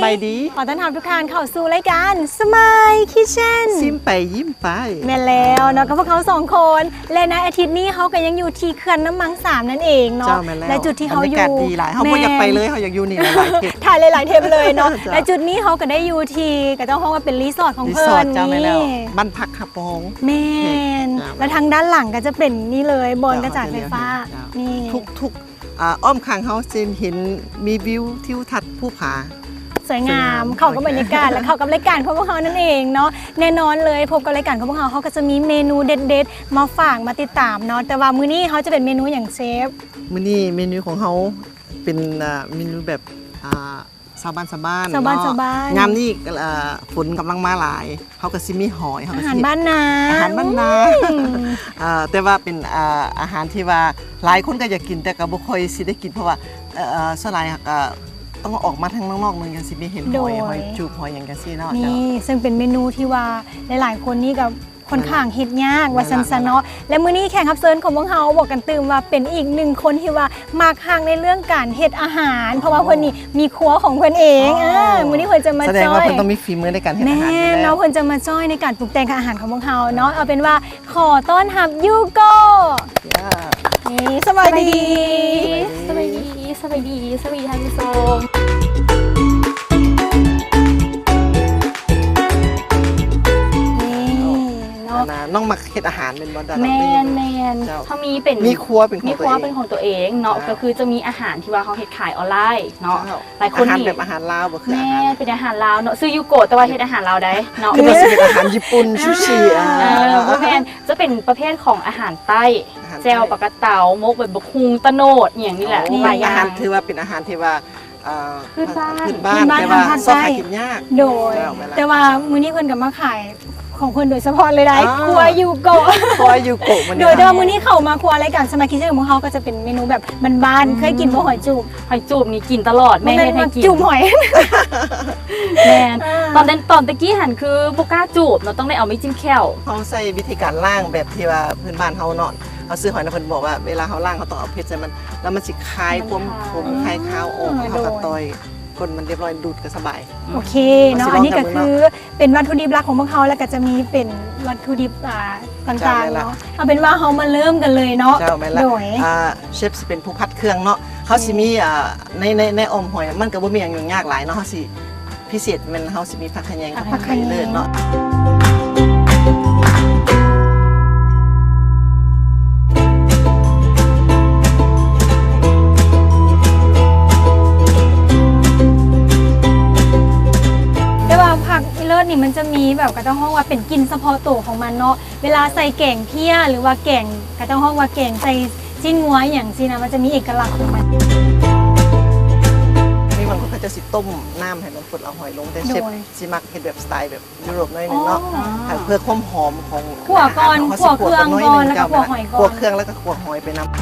บายดีขอต้อนรับทุกท่านเข้าสู่รายการ Smile Kitchen ซิมไปยิ้มไปแม่แล้วเนาะกับพวกเขา2คนและในอาทิตย์นี้เขาก็ยังอยู่ที่เขื่อนน้ำมังสามนั่นเองเนาะและจุดที่เขาอยู่บรรยากาศดีหลายเขาไม่อยากไปเลยเขาอยากอยู่นี่หลายๆเทปถ่ายหลายๆเทปเลยเนาะและจุดนี้เขาก็ได้อยู่ที่กับเจ้าห้องว่าเป็นรีสอร์ทของเพื่อนนี่บ้านพักขับปองแม่แล้วทางด้านหลังก็จะเป็นนี่เลยบอนกระจายไฟฟ้านี่ทุกอ้อมข้างเขาจะเห็นมีวิวทิวทัศน์ภูผาสวยงามเข้ากับบรรยากาศและเข้ากับรายการของพวกเขานั่นเองเนาะแน่นอนเลยพบกับรายการของพวกเขาก็จะมีเมนูเด็ดๆมาฝากมาติดตามเนาะแต่ว่ามื้อนี้เขาจะเป็นเมนูอย่างเชฟมื้อนี้เมนูของเขาเป็นเมนูแบบชาวบ้านงามนี่ฝนกำลังมาหลายเขาก็ซิมีหอยอาหารบ้านนาแต่ว่าเป็นอาหารที่ว่าหลายคนก็อยากกินแต่ก็บ่ค่อยสิได้กินเพราะว่าส่วนหลายต้องออกมาทางนอกๆนึงจังสิไม่เห็นหอยจูบหอยอย่างจังซี่เนาะนี่ซึ่งเป็นเมนูที่ว่าหลายๆคนนี่กับค่อนข้างฮิตยากว่าซันเนาะและมื้อนี้แขกรับเชิญของพวกเฮาบอกกันตื่มว่าเป็นอีกหนึ่งคนที่ว่ามาข้างในเรื่องการเฮ็ดอาหารเพราะว่าเพิ่นนี่มีครัวของเพิ่นเองมื้อนี้เพิ่นจะมาจอยแสดงว่าเพิ่นต้องมีฝีมือในการเฮ็ดอาหารแม่เนาะเพิ่นจะมาจอยในการปรุงแต่งอาหารของพวกเฮาเนาะเอาเป็นว่าขอต้อนรับยูโกนี่สวัสดีท่านผู้ชมน้องมาเฮ็ดอาหารเป็นบ่ได้แมนเขามีครัวเป็นของตัวเองเนาะก็คือจะมีอาหารที่ว่าเขาเฮ็ดขายออนไลน์เนาะหลายคนนี่แบบอาหารลาวบ่คืออาหารเป็นอาหารลาวเนาะซื้อยูโกะแต่ว่าเฮ็ดอาหารลาวได้เนาะคือว่าสิเป็นอาหารญี่ปุ่นซูชิแม่นจะเป็นประเภทของอาหารใต้แจ่วปลากระเต๋ามกแบบบกฮุงตะโนดอย่างนี้แหละอาหารถือว่าเป็นอาหารที่ว่าพื้นบ้านแต่ว่าซอกหากินยากโดยแต่ว่ามื้อนี้เพิ่นก็มาขายของเพิ่นโดยเฉพาะเลยได้ครัวยูโกะโดยมื้อนี้เข้ามาครัวรายการสมาคิดของพวกเฮาก็จะเป็นเมนูแบบบ้านๆเคยกินบ่หอยจูบนี่กินตลอดแม่เฮ็ดให้กินจูบหอยแม่ตอนตะกี้หันคือบ่กล้าจูบเราต้องได้เอาไม่จิ้มแค่วเฮาใช้วิธีการล้างแบบที่ว่าพื้นบ้านเฮาเนาะเขาซื้อหอยนะเพิ่นบอกว่าเวลาเขาล้างเขาต้องเอาเพชรใส่มันแล้วมันสิคายผมคายข้าวออกเขาก็ต่อยคนมันเรียบร้อยดูดก็สบายโอเคเนาะอันนี้ก็คือเป็นวัตถุดิบหลักของพวกเขาแล้วก็จะมีเป็นวัตถุดิบต่างๆเนาะเอาเป็นว่าเขามาเริ่มกันเลยเนาะโดยเชฟสิเป็นผู้พัดเครื่องเนาะเขาสิมีในอมหอยมันก็บ่มีอย่างยุ่งยากหลายเนาะเขาสิพิเศษมันเขาสิมีผักขะแยงกับผักไข่เลื่อนเนาะเลิศนี่มันจะมีแบบกระต้องห้องว่าเป็นกินเฉพาะตัวของมันเนาะเวลาใส่แกงเพี้ยหรือว่าแกงกระต้องห้องว่าแกงใส่จิ้นงัวอย่างซีนะมันจะมีเอกลักษณ์ของมันมีบางคนเขาจะสิต้มน้ำให้มันฝุดเอาหอยลงแต่เชฟซิมักเฮ็ดแบบสไตล์แบบยุโรปหน่อยนึงเนาะเพื่อความหอมของขั่วก่อนขั่วเครื่องก่อนแล้วก็ขั่วหอยก่อนขั่วเครื่องแล้วก็ขั่วหอยไปน้ำ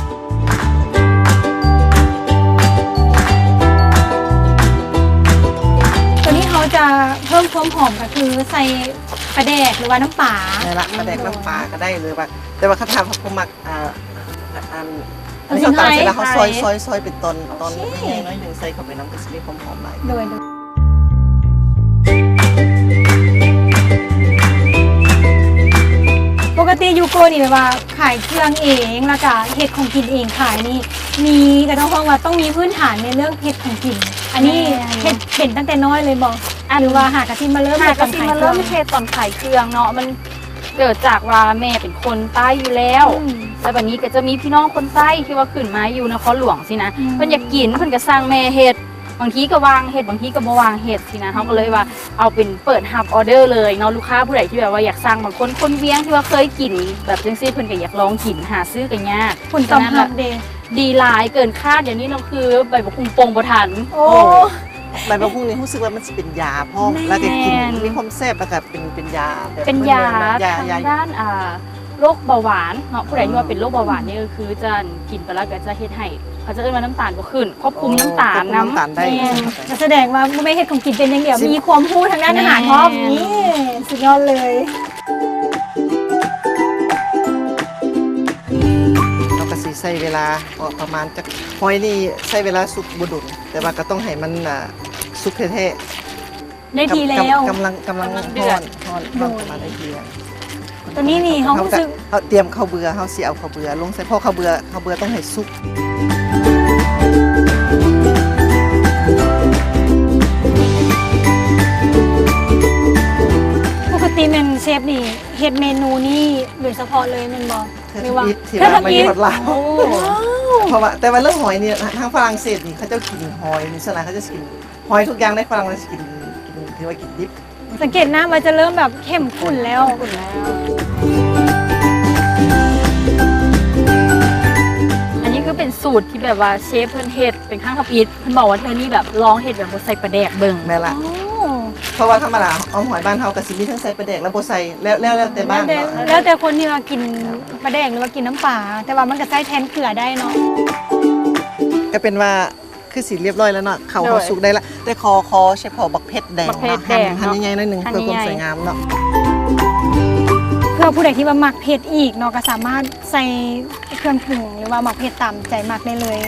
เขาจะเพิ่มความหอมก็คือใส่ปลาแดกหรือว่าน้ำปลานี่ละปลาแดกน้ำปลาก็ได้เลยว่าแต่ว่าเขาทำเขาหมักอันนี้เขาตำเสร็จแล้วเขาซอยเป็นตอนใหญ่น้อยหนึ่งใส่เข้าไปน้ำก็จะมีความหอมหลายโดยปกติยูโกนี่แบบว่าขายเครื่องเองแล้วก็เฮ็ดของกินเองขายนี่มีกระต้องห้องว่าต้องมีพื้นฐานในเรื่องเฮ็ดของกินอันนี้เฮ็ดเป็นตั้งแต่น้อยเลยบอกหรือว่าหากระทิมาเริ่มเฮ็ดตอนขายเครื่องเนาะมันเกิดจากว่าแม่เป็นคนใต้อยู่แล้วแต่วันนี้ก็จะมีพี่น้องคนใต้ที่ว่าขึ้นมาอยู่นครหลวงสินะเพิ่นอยากกินเพิ่นก็สั่งแม่เฮ็ดบางทีก็วางเห็ดบางทีก็บ่วางเห็ดสินะเขาก็เลยว่าเอาเป็นเปิดฮับออเดอร์เลยเนาะลูกค้าผู้ใดที่แบบว่าอยากสั่งบางคนเวียงที่ว่าเคยกินแบบจังซี่เพิ่นก็อยากลองกินหาซื้อกันยากผลตอบรับดีหลายเกินคาดอย่างนี้เราคือใบบักหุ่งปงบ่ทันใบบักหุ่งนี่รู้สึกว่ามันสิเป็นยาพ่อแล้วก็กินมีความแซ่บแล้วก็เป็นยาเป็นยาด้านโรคเบาหวานเนาะผู้ใดที่ว่าเป็นโรคเบาหวานนี่ก็คือจะกินไปแล้วก็จะเฮ็ดให้เขาจะเอิ้นว่าน้ำตาลก็ขึ้นควบคุมน้ำตาลได้แสดงว่าไม่เฮ็ดของกินเป็นอย่างเดียวมีความรู้ทางด้านอาหารพร้อมนี่สุดยอดเลยเราก็สิใช้เวลาประมาณจักหอยนี่ใช้เวลาสุกบ่ดุนแต่ว่าก็ต้องให้มันสุกแท้ๆ ได้ทีแล้ว กำลังเดือด ทอดประมาณได้ทีแล้ว ตอนนี้นี่เขารู้สึก เขาเตรียมข้าวเบื่อเขาสิเอาข้าวเบื่อลงใส่พ่อข้าวเบื่อต้องให้สุก ปกติแมนเชฟนี่เฮ็ดเมนูนี่โดยเฉพาะเลยแมนบอก ที่ว่าไม่ได้หมดลาว โอ้ เพราะว่าแต่ว่าเรื่องหอยเนี่ยทางฝรั่งเศสนี่เขาจะกินหอยนี่ส่วนใหญ่เขาจะกินหอยทุกอย่างในฝรั่งเขาจะกินถือว่ากินดิบ สังเกตหน้ามันจะเริ่มแบบเข้มข้นแล้ว อุ่นแล้วอันนี้คือเป็นสูตรที่แบบว่าเชฟเพิ่นเฮ็ดเป็นข้างทับอิฐเพิ่นบอกว่าเธอนี่แบบลองเฮ็ดแบบบ่ใส่ปลาแดกเบิ่ง แม่ละ โอ้ เพราะว่าธรรมดาเอาหอยบ้านเฮากับสิมีทั้งใส่ปลาแดกและบ่ใส่แล้วแต่บ้าน แล้วแต่คนที่ว่ากินปลาแดงหรือว่ากินน้ำปลาแต่ว่ามันก็ใช้แทนเกลือได้เนาะ ก็เป็นว่าคือสีเรียบร้อยแล้วเนาะเขาสุกได้ละแต่คอใช้พอบักเพชรแดง บักเพชรแดง หั่นใหญ่ๆหน่อยหนึง หั่น เพื่อความ ใหญ่ๆ สวยงามเนาะ เพื่อผู้ใดที่ว่ามักเผ็ดอีกเนาะก็สามารถใส่เครื่องปรุงหรือว่ามักเผ็ดตามใจมักได้เลย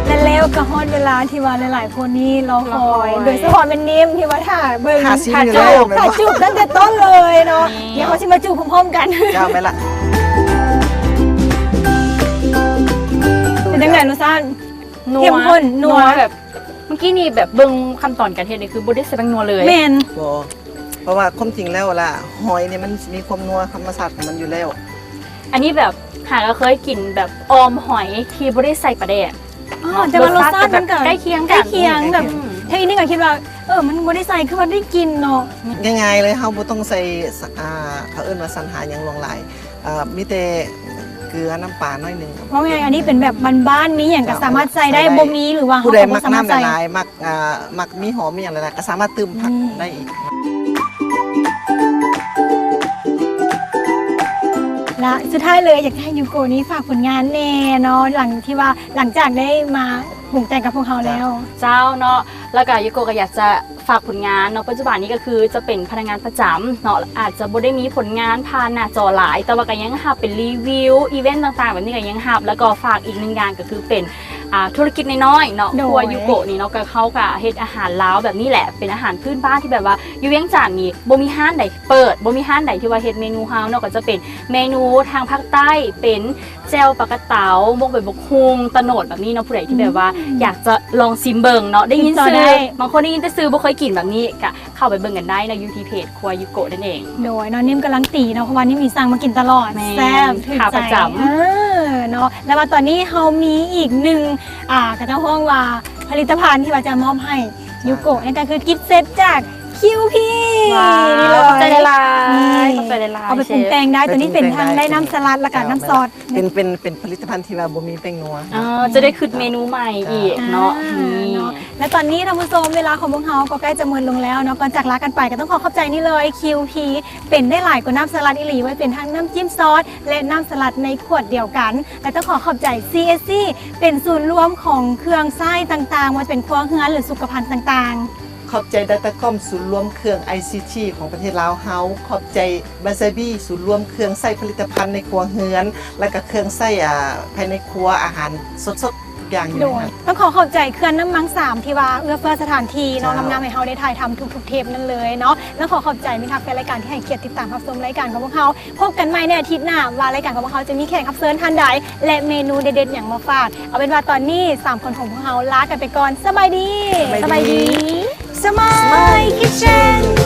และแล้วก็ฮอดเวลาที่ว่าหลายๆคนนี่รอคอยโดยเฉพาะเป็นนิ่มที่ว่าถ่าเบิ่ง หาซีนอยู่แล้ว ถ่าจุบตั้งแต่ต้นเลยเนาะ นี่ เดี๋ยวเขาสิมาจุบพร้อมๆกัน เจ้าไหมล่ะ เป็นจังไงรสชาติ นัว เข้มข้นนัว แบบเมื่อกี้นี่แบบเบิ่งขั้นตอนการเฮ็ดนี่คือบ่ได้ใส่แป้งนัวเลย แมน บ่เพราะว่าความจริงแล้วล่ะหอยเนี่ยมันมีความนัวธรรมชาติของมันอยู่แล้ว อันนี้แบบหาก็เคยกินแบบออมหอยที่บ่ได้ใส่ปลาแดก อ๋อแต่ว่ารสชาติมันก็ ใกล้เคียง ใก กั ล้ น เคียงแบบเทคนิคก็คิดว่ามันบ่ได้ใส่คือมันได้กินเนาะ ง่ายๆเลยเฮาบ่ต้องใส่เขาเอิ้นว่าสรรหาหยังลงหลายมีแต่เกลือน้ำปลาน้อยหนึง เพราะไงอันนี้เป็นแบบบ้านๆมีอย่างก็สามารถใส่ได้ ใส่ได้ บ่มีหรือว่า ผู้ใด เขาก็ มั บ่ ก สามารถ น้ำ ใส่ หลายๆมักมีหอมมีอย่างไรก็สามารถเติมผักได้อีก และสุดท้ายเลยอยากให้ยูโกะนี้ฝากผลงานแน่เนาะหลังจากได้มาหุงแต่งกับพวกเขาแล้ว เจ้าเนาะแล้วก็ยูโกะก็อยากจะฝากผลงานเนาะปัจจุบันนี้ก็คือจะเป็นพนักงานประจำเนาะอาจจะบ่ได้มีผลงานผ่านหน้าจอหลาย แต่ว่าก็ยังหับเป็นรีวิวอีเวนต์ต่างๆแบบนี้ก็ยังหับแล้วก็ฝากอีกหนึ่งอย่างก็คือเป็นธุรกิจน้อยๆเนาะ โดย ครัวยูโกะนี่เนาะก็เขาก็เฮ็ดอาหารลาวแบบนี้แหละเป็นอาหารพื้นบ้านที่แบบว่าอยู่เวียงจันทน์นี่บ่มีห้านใดเปิดบ่มีห้านใดที่ว่าเฮ็ดเมนูเฮาเนาะก็จะเป็นเมนูทางภาคใต้เป็นแจ่วปลากระเต๋ามกใบบกฮุงตะโหนดแบบนี้เนาะผู้ใดที่แบบว่าอยากจะลองซิมเบิงเนาะได้ยิน ติดต่อ ซื้ ได้ อบางคนได้ยินแต่ซื้อบ่เคยกินแบบนี้ก็เข้าไปเบิ่งกันได้ในยูทีเพจครัวยูโกะนั่นเอง โดยน้องนิ่มกำลังตีเนาะเพราะว่านิ่มมีสั่งมากินตลอด แม่ แซ่บถึง ขา ใจ ประจำ เนาะแล้วว่าตอนนี้เขามีอีกหนึ่งกระเจ้าห้องว่าผลิตภัณฑ์ที่ว่าจะมอบให้ยูโกะนั่นก็คือกิฟต์เซตจากคิวพีนี่เลย ขอบใจหลาย นี่ ขอบใจหลาย เอาไปปรุงแต่งได้ตัวนี้เป็นทางได้น้ำสลัดและก็น้ำซอส เป็นผลิตภัณฑ์ที่ว่าบ่มีแป้งนัว จะได้ขึ้นเมนูใหม่อีกเนาะนี่ เนาะและตอนนี้ท่านผู้ชมเวลาของพวกเขาก็ใกล้จะหมดลงแล้วเนาะก่อนจากลากันไปก็ต้องขอขอบใจนี่เลย QP เป็นได้หลายกว่าน้ำสลัดอีหลีไว้เป็นทั้งน้ำจิ้มซอสและน้ำสลัดในขวดเดียวกันและต้องขอขอบใจ CSC เป็นศูนย์รวมของเครื่องไส้ต่างๆว่าจะเป็นครัวเฮือนหรือสุขภัณฑ์ต่างๆ ขอบใจดัตตะคอมศูนย์รวมเครื่อง ICT ของประเทศลาวเฮาขอบใจบาซาบี้ศูนย์รวมเครื่องใส่ผลิตภัณฑ์ในครัวเฮือน และก็เครื่องใส่ภายในครัวอาหารสดๆทุกอย่างอยู่ โด ใน ย นั้น ต้องขอขอบใจเคลื่อนน้ำมังสามที่ว่าเอื้อเฟื้อสถานที่เนาะ จ้า นำให้เขาได้ถ่ายทำทุกๆเทปนั่นเลยเนาะแล้วขอขอบใจมิตรแฟนรายการที่ให้เกียรติติดตามรับชมรายการของพวกเขาพบกันใหม่ในอาทิตย์หน้าว่ารายการของพวกเขาจะมีแขกรับเชิญท่านใดและเมนูเด็ดๆอย่างมาฝากเอาเป็นว่าตอนนี้3คนของพวกเขาลากันไปก่อนสบายดี สบายดี สบายคิทเช่น